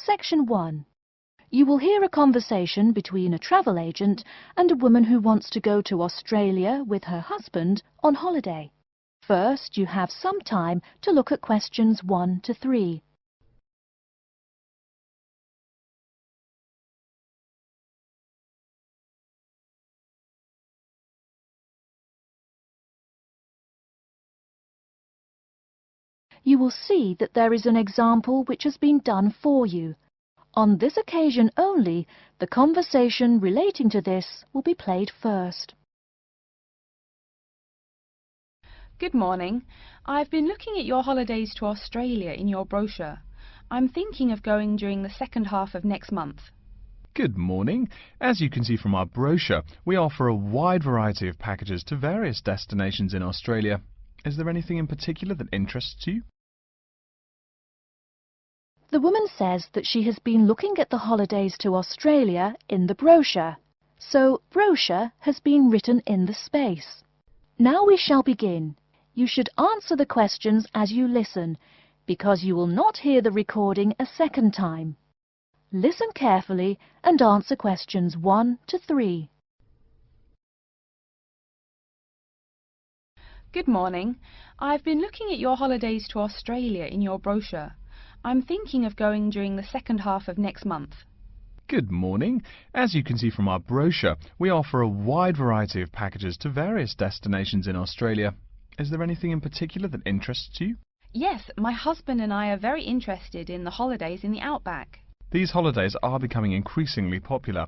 Section 1. You will hear a conversation between a travel agent and a woman who wants to go to Australia with her husband on holiday. First, you have some time to look at questions 1 to 3. You will see that there is an example which has been done for you. On this occasion only, the conversation relating to this will be played first. Good morning. I've been looking at your holidays to Australia in your brochure. I'm thinking of going during the second half of next month. Good morning. As you can see from our brochure, we offer a wide variety of packages to various destinations in Australia. Is there anything in particular that interests you? The woman says that she has been looking at the holidays to Australia in the brochure, so brochure has been written in the space. Now we shall begin. You should answer the questions as you listen, because you will not hear the recording a second time. Listen carefully and answer questions 1 to 3. Good morning. I've been looking at your holidays to Australia in your brochure. I'm thinking of going during the second half of next month. Good morning. As you can see from our brochure, we offer a wide variety of packages to various destinations in Australia. Is there anything in particular that interests you? Yes, my husband and I are very interested in the holidays in the outback. These holidays are becoming increasingly popular.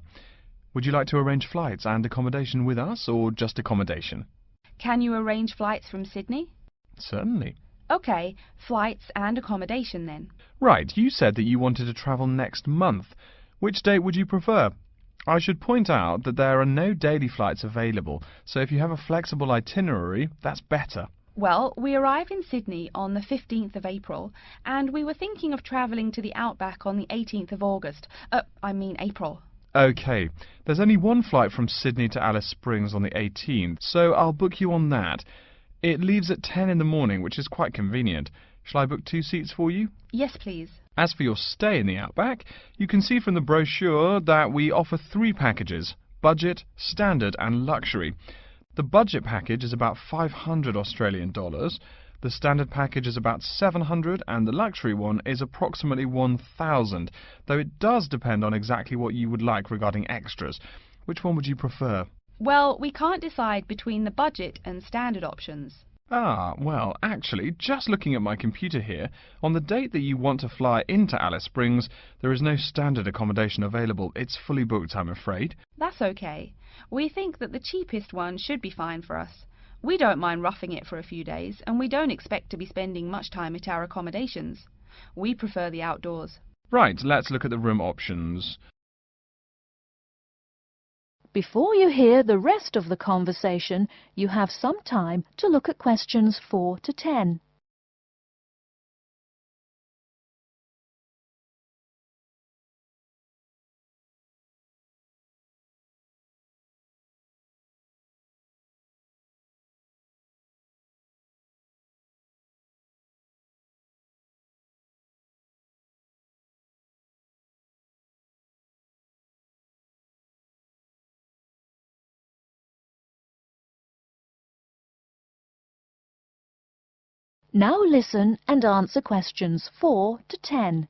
Would you like to arrange flights and accommodation with us, or just accommodation? Can you arrange flights from Sydney? Certainly. OK, flights and accommodation then. Right, you said that you wanted to travel next month. Which date would you prefer? I should point out that there are no daily flights available, so if you have a flexible itinerary, that's better. Well, we arrive in Sydney on the 15th of April, and we were thinking of travelling to the outback on the 18th of August. April. OK, there's only one flight from Sydney to Alice Springs on the 18th, so I'll book you on that. It leaves at 10 in the morning, which is quite convenient. Shall I book 2 seats for you? Yes, please. As for your stay in the outback, you can see from the brochure that we offer 3 packages: budget, standard and luxury. The budget package is about $500 Australian dollars, the standard package is about $700 and the luxury one is approximately $1,000, though it does depend on exactly what you would like regarding extras. Which one would you prefer? Well, we can't decide between the budget and standard options. Ah, well, actually, just looking at my computer here, on the date that you want to fly into Alice Springs, there is no standard accommodation available. It's fully booked, I'm afraid. That's okay. We think that the cheapest one should be fine for us. We don't mind roughing it for a few days, and we don't expect to be spending much time at our accommodations. We prefer the outdoors. Right, let's look at the room options. Before you hear the rest of the conversation, you have some time to look at questions 4 to 10. Now listen and answer questions 4 to 10.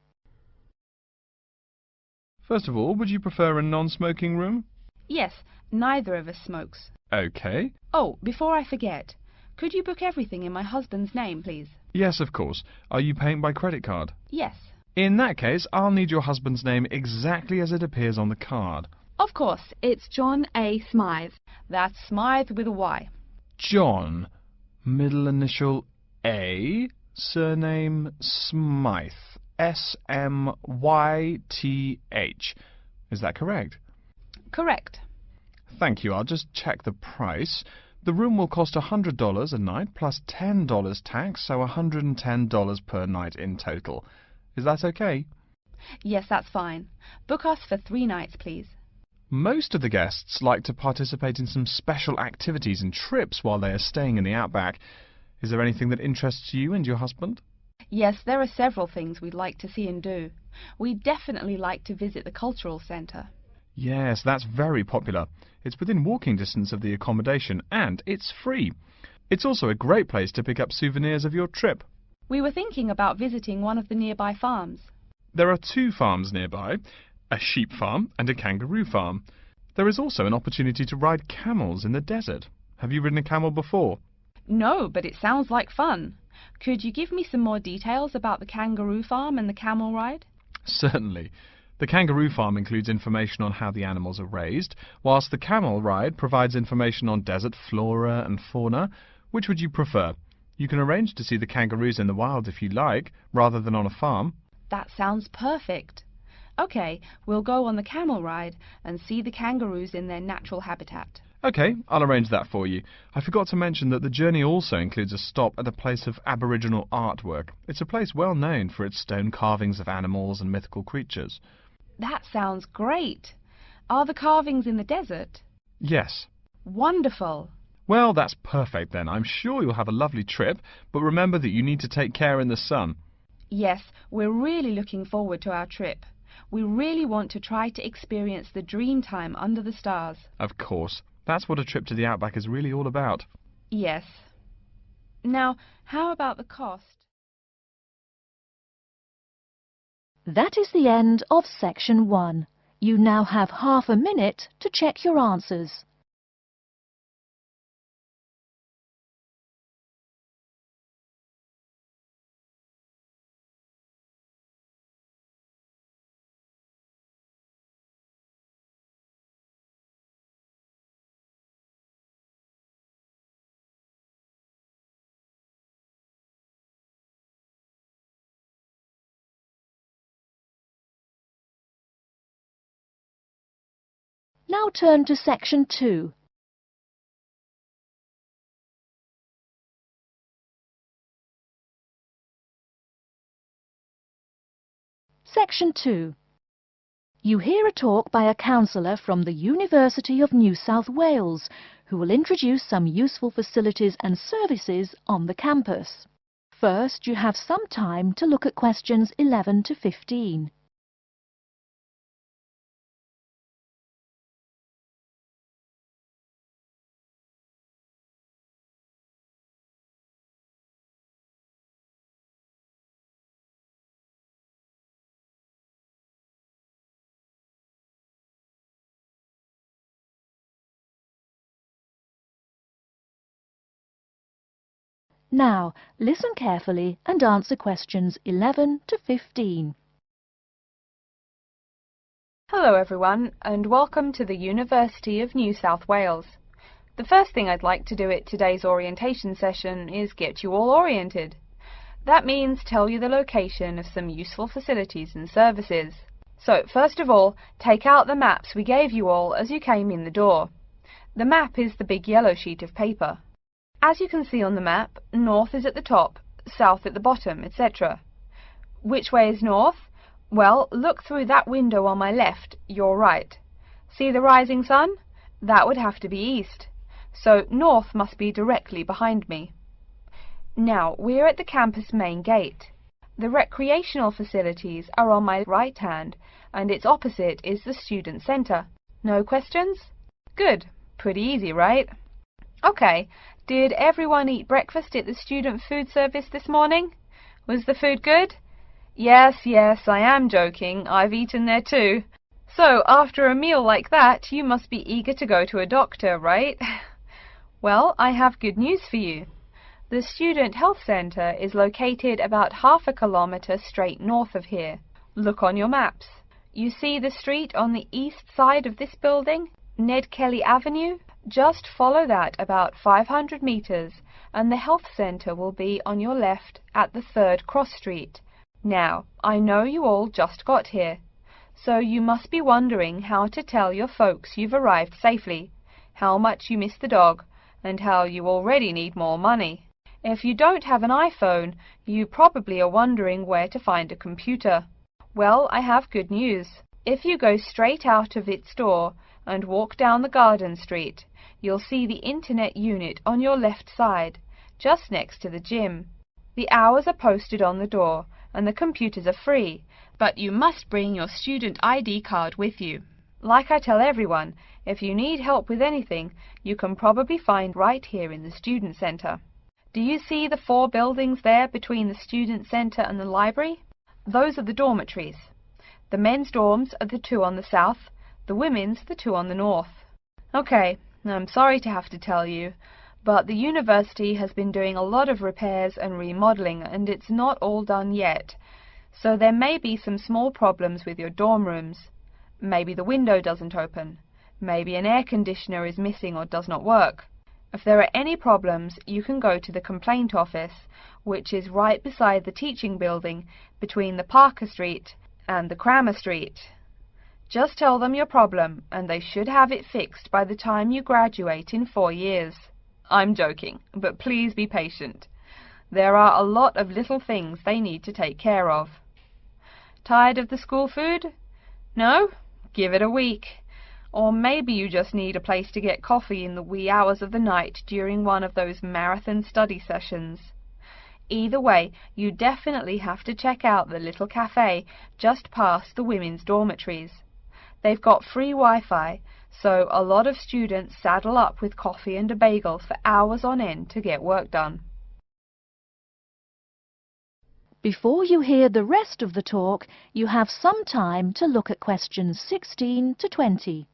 First of all, would you prefer a non-smoking room? Yes, neither of us smokes. OK. Oh, before I forget, could you book everything in my husband's name, please? Yes, of course. Are you paying by credit card? Yes. In that case, I'll need your husband's name exactly as it appears on the card. Of course, it's John A. Smythe. That's Smythe with a Y. John, middle initial A, surname Smythe, S-M-Y-T-H. Is that correct? Correct. Thank you. I'll just check the price. The room will cost $100 a night plus $10 tax, so $110 per night in total. Is that okay? Yes, that's fine. Book us for 3 nights, please. Most of the guests like to participate in some special activities and trips while they are staying in the outback. Is there anything that interests you and your husband? Yes, there are several things we'd like to see and do. We'd definitely like to visit the cultural centre. Yes, that's very popular. It's within walking distance of the accommodation and it's free. It's also a great place to pick up souvenirs of your trip. We were thinking about visiting one of the nearby farms. There are 2 farms nearby, a sheep farm and a kangaroo farm. There is also an opportunity to ride camels in the desert. Have you ridden a camel before? No, but it sounds like fun. Could you give me some more details about the kangaroo farm and the camel ride? Certainly. The kangaroo farm includes information on how the animals are raised, whilst the camel ride provides information on desert flora and fauna. Which would you prefer? You can arrange to see the kangaroos in the wild if you like, rather than on a farm. That sounds perfect. Okay, we'll go on the camel ride and see the kangaroos in their natural habitat. OK, I'll arrange that for you. I forgot to mention that the journey also includes a stop at a place of Aboriginal artwork. It's a place well known for its stone carvings of animals and mythical creatures. That sounds great. Are the carvings in the desert? Yes. Wonderful. Well, that's perfect then. I'm sure you'll have a lovely trip, but remember that you need to take care in the sun. Yes, we're really looking forward to our trip. We really want to try to experience the dream time under the stars. Of course. That's what a trip to the outback is really all about. Yes. Now, how about the cost? That is the end of section 1. You now have half a minute to check your answers. Now turn to section 2. Section 2. You hear a talk by a counsellor from the University of New South Wales, who will introduce some useful facilities and services on the campus. First, you have some time to look at questions 11 to 15. Now, listen carefully and answer questions 11 to 15. Hello everyone, and welcome to the University of New South Wales. The first thing I'd like to do at today's orientation session is get you all oriented. That means tell you the location of some useful facilities and services. So, first of all, take out the maps we gave you all as you came in the door. The map is the big yellow sheet of paper. As you can see on the map, north is at the top, south at the bottom, etc. Which way is north? Well, look through that window on my left, your right. See the rising sun? That would have to be east. So north must be directly behind me. Now, we're at the campus main gate. The recreational facilities are on my right hand, and its opposite is the student centre. No questions? Good. Pretty easy, right? Okay. Did everyone eat breakfast at the student food service this morning? Was the food good? Yes, I am joking. I've eaten there too. So, after a meal like that, you must be eager to go to a doctor, right? Well, I have good news for you. The Student Health Centre is located about half a kilometre straight north of here. Look on your maps. You see the street on the east side of this building? Ned Kelly Avenue? Just follow that about 500 metres and the health centre will be on your left at the 3rd cross street. Now, I know you all just got here, so you must be wondering how to tell your folks you've arrived safely, how much you miss the dog, and how you already need more money. If you don't have an iPhone, you probably are wondering where to find a computer. Well, I have good news. If you go straight out of its door and walk down the garden street, you'll see the internet unit on your left side, just next to the gym. The The hours are posted on the door, and the computers are free, but you must bring your student ID card with you. Like I tell everyone, if you need help with anything, you can probably find right here in the Student Center. Do you see the 4 buildings there between the Student Center and the library? Those are the dormitories. The men's dorms are the 2 on the south, the women's the 2 on the north. Okay, I'm sorry to have to tell you, but the university has been doing a lot of repairs and remodeling, and it's not all done yet. So there may be some small problems with your dorm rooms. Maybe the window doesn't open. Maybe an air conditioner is missing or does not work. If there are any problems, you can go to the complaint office, which is right beside the teaching building between the Parker Street and the Cramer Street. Just tell them your problem, and they should have it fixed by the time you graduate in 4 years. I'm joking, but please be patient. There are a lot of little things they need to take care of. Tired of the school food? No? Give it a week. Or maybe you just need a place to get coffee in the wee hours of the night during one of those marathon study sessions. Either way, you definitely have to check out the little cafe just past the women's dormitories. They've got free Wi-Fi, so a lot of students saddle up with coffee and a bagel for hours on end to get work done. Before you hear the rest of the talk, you have some time to look at questions 16 to 20.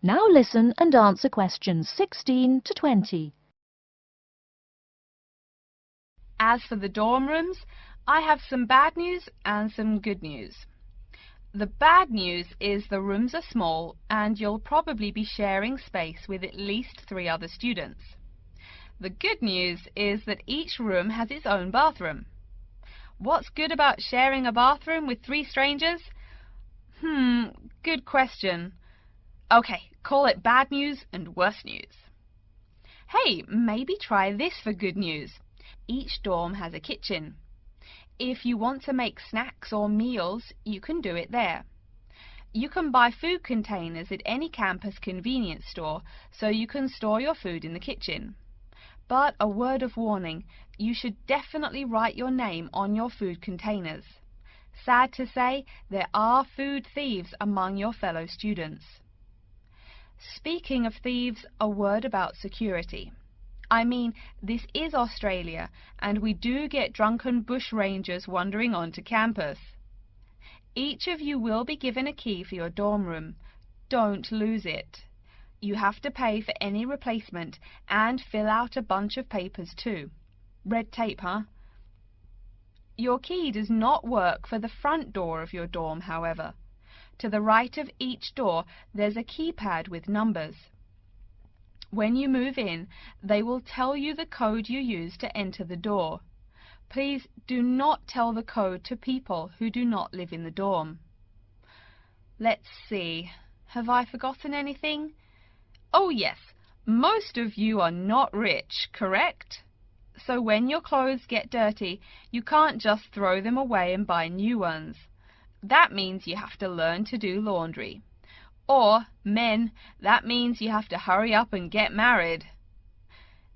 Now listen and answer questions 16 to 20. As for the dorm rooms, I have some bad news and some good news. The bad news is the rooms are small and you'll probably be sharing space with at least 3 other students. The good news is that each room has its own bathroom. What's good about sharing a bathroom with 3 strangers? Good question. Okay, call it bad news and worse news. Hey, maybe try this for good news. Each dorm has a kitchen. If you want to make snacks or meals, you can do it there. You can buy food containers at any campus convenience store, so you can store your food in the kitchen. But a word of warning, you should definitely write your name on your food containers. Sad to say, there are food thieves among your fellow students. Speaking of thieves, a word about security. I mean, this is Australia, and we do get drunken bushrangers wandering onto campus. Each of you will be given a key for your dorm room. Don't lose it. You have to pay for any replacement and fill out a bunch of papers too. Red tape, huh? Your key does not work for the front door of your dorm, however. To the right of each door, there's a keypad with numbers. When you move in, they will tell you the code you use to enter the door. Please do not tell the code to people who do not live in the dorm. Let's see. Have I forgotten anything? Oh yes, most of you are not rich, correct? So when your clothes get dirty, you can't just throw them away and buy new ones. That means you have to learn to do laundry. Or, men, that means you have to hurry up and get married.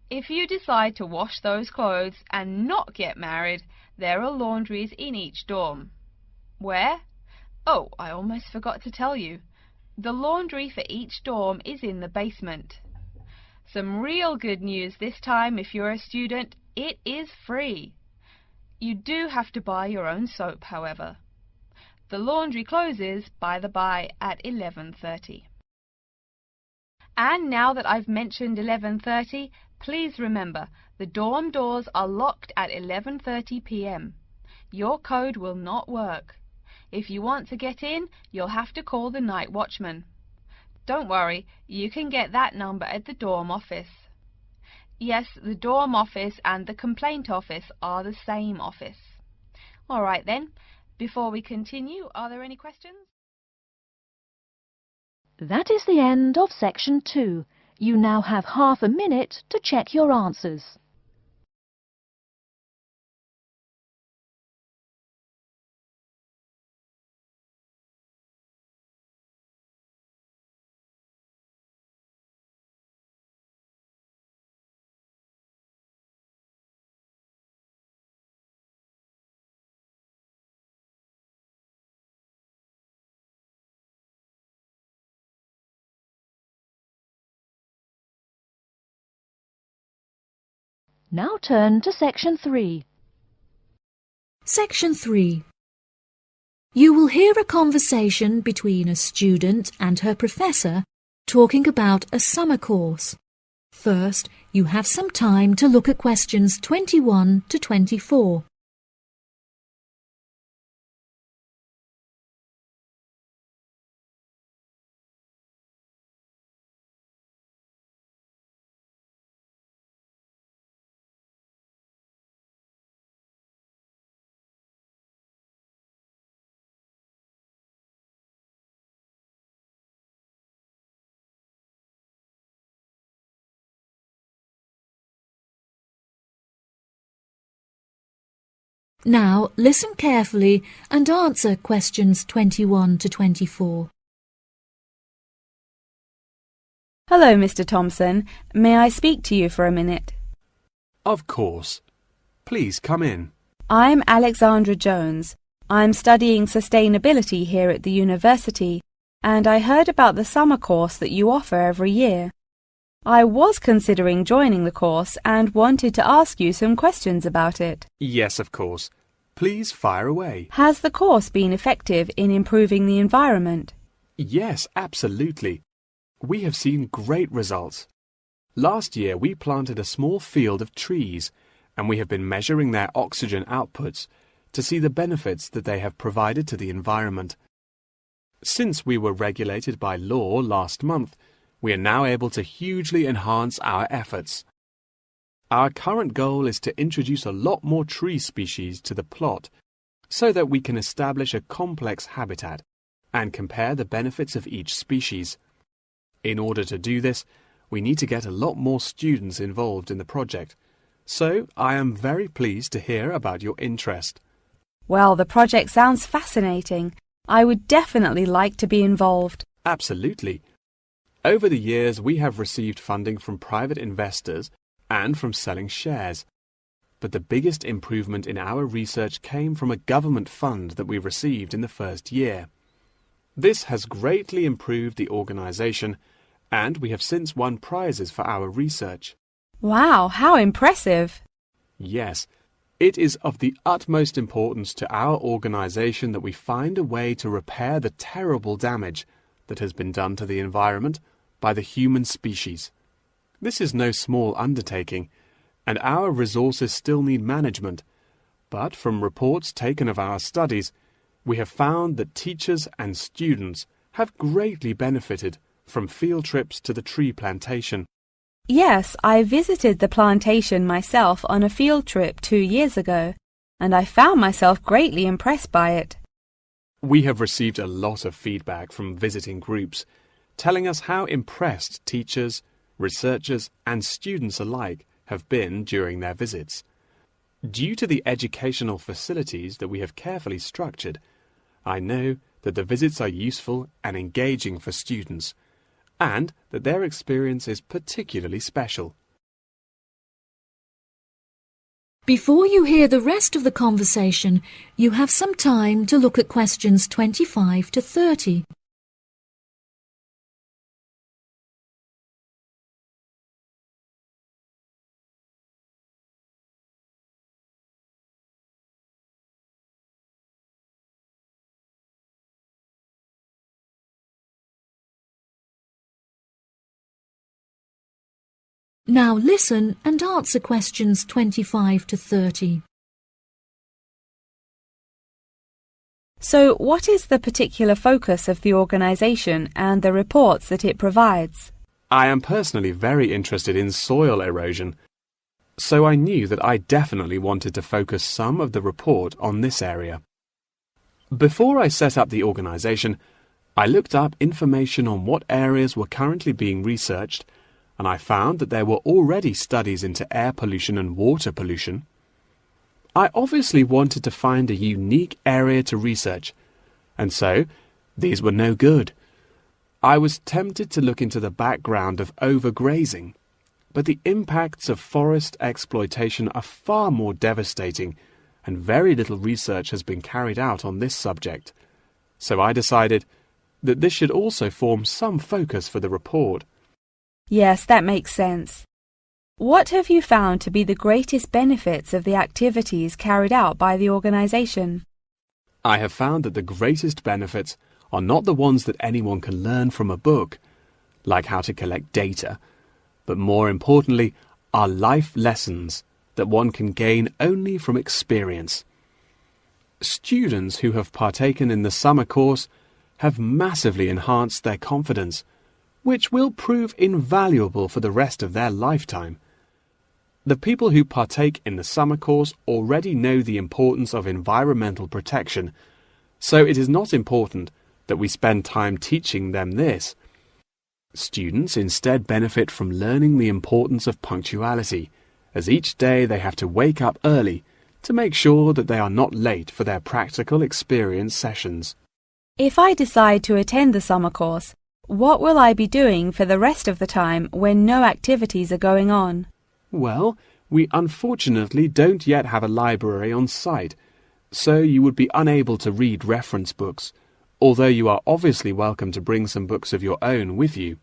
If you decide to wash those clothes and not get married, there are laundries in each dorm. Where? Oh, I almost forgot to tell you. The laundry for each dorm is in the basement. Some real good news this time if you're a student, it is free. You do have to buy your own soap, however. The laundry closes, by the by, at 11:30. And now that I've mentioned 11:30, please remember, the dorm doors are locked at 11:30 p.m. Your code will not work. If you want to get in, you'll have to call the night watchman. Don't worry, you can get that number at the dorm office. Yes, the dorm office and the complaint office are the same office. All right then. Before we continue, are there any questions? That is the end of section 2. You now have half a minute to check your answers. Now turn to section 3. Section 3. You will hear a conversation between a student and her professor talking about a summer course. First, you have some time to look at questions 21 to 24. Now listen carefully and answer questions 21 to 24. Hello, Mr. Thompson. May I speak to you for a minute? Of course. Please come in. I'm Alexandra Jones. I'm studying sustainability here at the university, and I heard about the summer course that you offer every year. I was considering joining the course and wanted to ask you some questions about it. Yes, of course. Please fire away. Has the course been effective in improving the environment? Yes, absolutely. We have seen great results. Last year we planted a small field of trees, and we have been measuring their oxygen outputs to see the benefits that they have provided to the environment. Since we were regulated by law last month, we are now able to hugely enhance our efforts. Our current goal is to introduce a lot more tree species to the plot so that we can establish a complex habitat and compare the benefits of each species. In order to do this, we need to get a lot more students involved in the project. So I am very pleased to hear about your interest. Well, the project sounds fascinating. I would definitely like to be involved. Absolutely. Over the years, we have received funding from private investors and from selling shares. But the biggest improvement in our research came from a government fund that we received in the first year. This has greatly improved the organization, and we have since won prizes for our research. Wow, how impressive! Yes, it is of the utmost importance to our organization that we find a way to repair the terrible damage that has been done to the environment by the human species. This is no small undertaking, and our resources still need management. But from reports taken of our studies, we have found that teachers and students have greatly benefited from field trips to the tree plantation. Yes, I visited the plantation myself on a field trip 2 years ago, and I found myself greatly impressed by it. We have received a lot of feedback from visiting groups, telling us how impressed teachers, researchers and students alike have been during their visits. Due to the educational facilities that we have carefully structured, I know that the visits are useful and engaging for students, and that their experience is particularly special. Before you hear the rest of the conversation, you have some time to look at questions 25 to 30. Now listen and answer questions 25 to 30. So, what is the particular focus of the organisation and the reports that it provides? I am personally very interested in soil erosion, so I knew that I definitely wanted to focus some of the report on this area. Before I set up the organisation, I looked up information on what areas were currently being researched, and I found that there were already studies into air pollution and water pollution. I obviously wanted to find a unique area to research, and so these were no good. I was tempted to look into the background of overgrazing, but the impacts of forest exploitation are far more devastating, and very little research has been carried out on this subject. So I decided that this should also form some focus for the report. Yes, that makes sense. What have you found to be the greatest benefits of the activities carried out by the organisation? I have found that the greatest benefits are not the ones that anyone can learn from a book, like how to collect data, but more importantly are life lessons that one can gain only from experience. Students who have partaken in the summer course have massively enhanced their confidence, which will prove invaluable for the rest of their lifetime. The people who partake in the summer course already know the importance of environmental protection, so it is not important that we spend time teaching them this. Students instead benefit from learning the importance of punctuality, as each day they have to wake up early to make sure that they are not late for their practical experience sessions. If I decide to attend the summer course, what will I be doing for the rest of the time when no activities are going on? Well, we unfortunately don't yet have a library on site, so you would be unable to read reference books, although you are obviously welcome to bring some books of your own with you.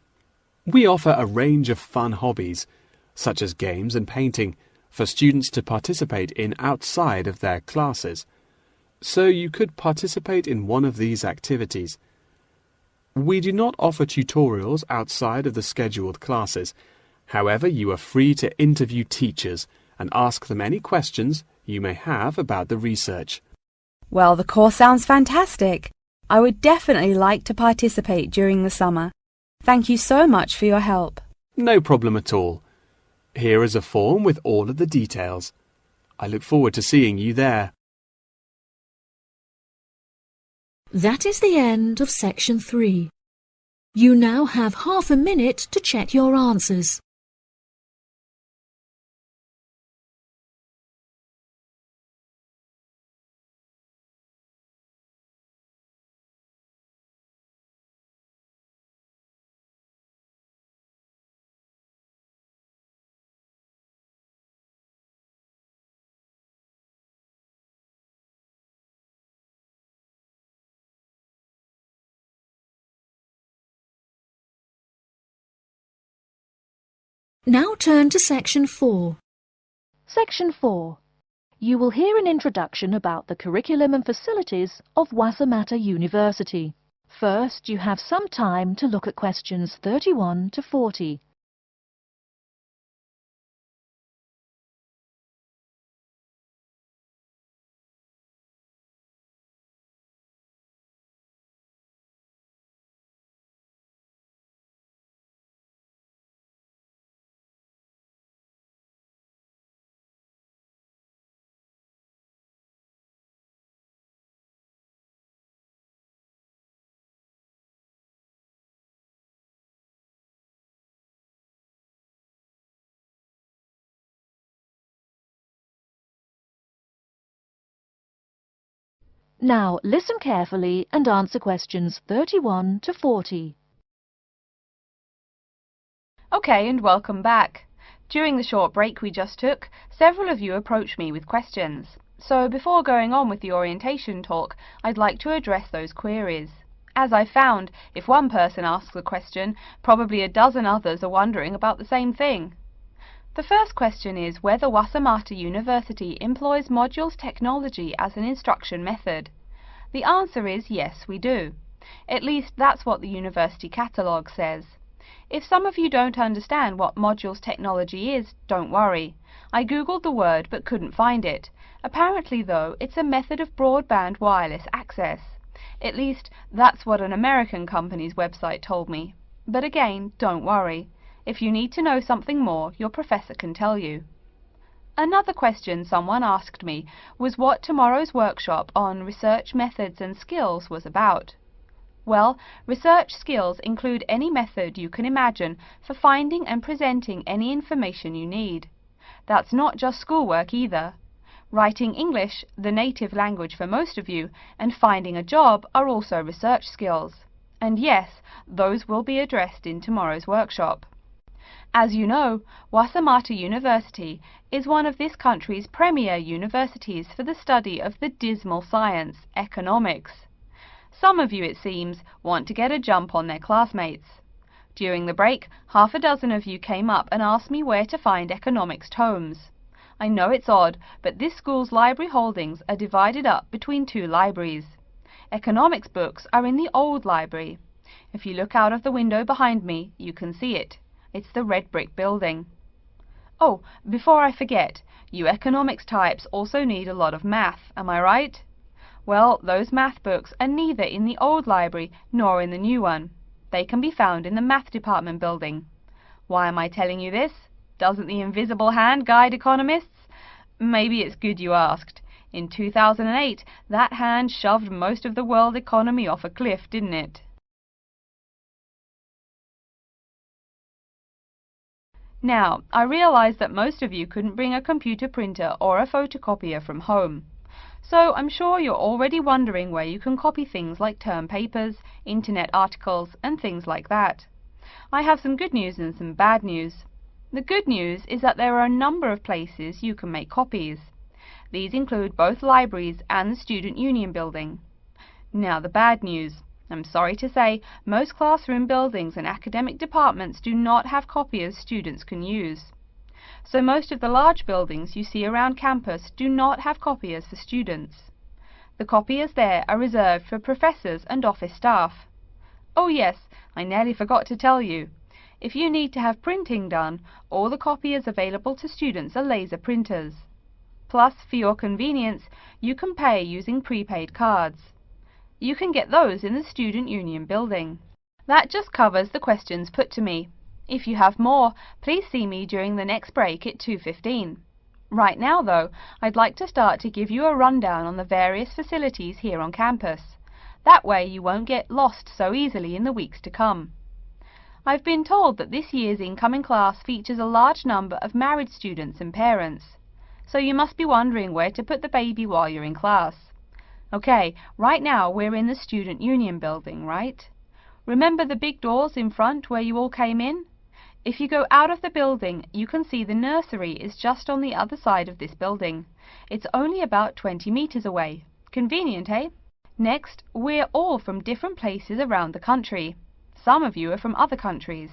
We offer a range of fun hobbies, such as games and painting, for students to participate in outside of their classes. So you could participate in one of these activities. We do not offer tutorials outside of the scheduled classes. However, you are free to interview teachers and ask them any questions you may have about the research. Well, the course sounds fantastic. I would definitely like to participate during the summer. Thank you so much for your help. No problem at all. Here is a form with all of the details. I look forward to seeing you there. That is the end of section 3. You now have half a minute to check your answers. Now turn to section 4. Section 4. You will hear an introduction about the curriculum and facilities of Wassamata University. First, you have some time to look at questions 31 to 40. Now listen carefully and answer questions 31 to 40. Okay, and welcome back. During the short break we just took, several of you approached me with questions. So before going on with the orientation talk, I'd like to address those queries. As I found, if one person asks a question, probably a dozen others are wondering about the same thing. The first question is whether Wassamata University employs modules technology as an instruction method. The answer is yes, we do. At least that's what the university catalogue says. If some of you don't understand what modules technology is, don't worry. I googled the word but couldn't find it. Apparently though, it's a method of broadband wireless access. At least that's what an American company's website told me. But again, don't worry. If you need to know something more, your professor can tell you. Another question someone asked me was what tomorrow's workshop on research methods and skills was about. Well, research skills include any method you can imagine for finding and presenting any information you need. That's not just schoolwork either. Writing English, the native language for most of you, and finding a job are also research skills. And yes, those will be addressed in tomorrow's workshop. As you know, Wasamata University is one of this country's premier universities for the study of the dismal science, economics. Some of you, it seems, want to get a jump on their classmates. During the break, half a dozen of you came up and asked me where to find economics tomes. I know it's odd, but this school's library holdings are divided up between two libraries. Economics books are in the old library. If you look out of the window behind me, you can see it. It's the red brick building. Oh, before I forget, you economics types also need a lot of math, am I right? Well, those math books are neither in the old library nor in the new one. They can be found in the math department building. Why am I telling you this? Doesn't the invisible hand guide economists? Maybe it's good you asked. In 2008, that hand shoved most of the world economy off a cliff, didn't it? Now, I realize that most of you couldn't bring a computer printer or a photocopier from home. So I'm sure you're already wondering where you can copy things like term papers, internet articles, and things like that. I have some good news and some bad news. The good news is that there are a number of places you can make copies. These include both libraries and the Student Union building. Now the bad news. I'm sorry to say, most classroom buildings and academic departments do not have copiers students can use. So most of the large buildings you see around campus do not have copiers for students. The copiers there are reserved for professors and office staff. Oh yes, I nearly forgot to tell you. If you need to have printing done, all the copiers available to students are laser printers. Plus, for your convenience, you can pay using prepaid cards. You can get those in the Student Union building. That just covers the questions put to me. If you have more, please see me during the next break at 2:15. Right now, though, I'd like to start to give you a rundown on the various facilities here on campus. That way you won't get lost so easily in the weeks to come. I've been told that this year's incoming class features a large number of married students and parents. So you must be wondering where to put the baby while you're in class. Okay, right now we're in the Student Union building, right? Remember the big doors in front where you all came in? If you go out of the building, you can see the nursery is just on the other side of this building. It's only about 20 meters away. Convenient, eh? Next, we're all from different places around the country. Some of you are from other countries.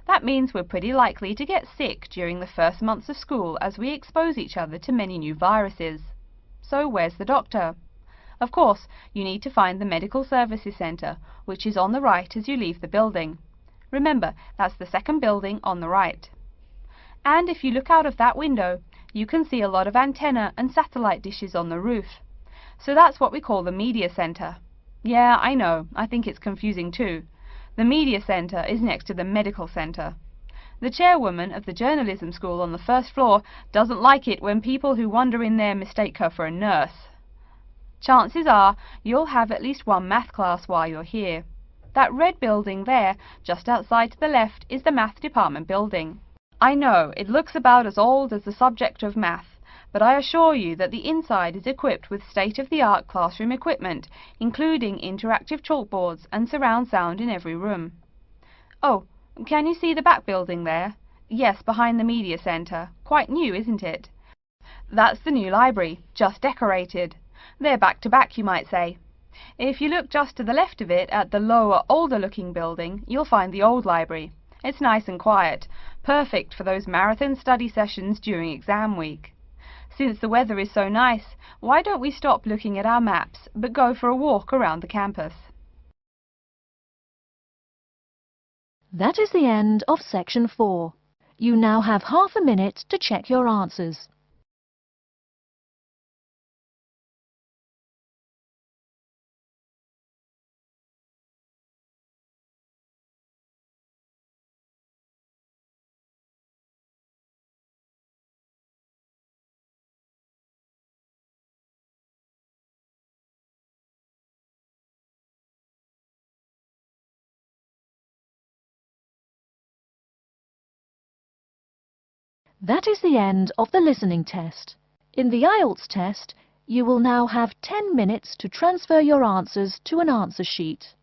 That means we're pretty likely to get sick during the first months of school as we expose each other to many new viruses. So where's the doctor? Of course, you need to find the Medical Services Centre, which is on the right as you leave the building. Remember, that's the second building on the right. And if you look out of that window, you can see a lot of antenna and satellite dishes on the roof. So that's what we call the Media Centre. Yeah, I know, I think it's confusing too. The Media Centre is next to the Medical Centre. The chairwoman of the journalism school on the first floor doesn't like it when people who wander in there mistake her for a nurse. Chances are you'll have at least one math class while you're here. That red building there, just outside to the left, is the math department building. I know, it looks about as old as the subject of math, but I assure you that the inside is equipped with state-of-the-art classroom equipment, including interactive chalkboards and surround sound in every room. Oh, can you see the back building there? Yes, behind the Media Centre. Quite new, isn't it? That's the new library, just decorated. They're back to back, you might say. If you look just to the left of it at the lower, older-looking building, you'll find the old library. It's nice and quiet, perfect for those marathon study sessions during exam week. Since the weather is so nice, why don't we stop looking at our maps, but go for a walk around the campus? That is the end of section 4. You now have half a minute to check your answers. That is the end of the listening test. In the Ielts test, you will now have 10 minutes to transfer your answers to an answer sheet.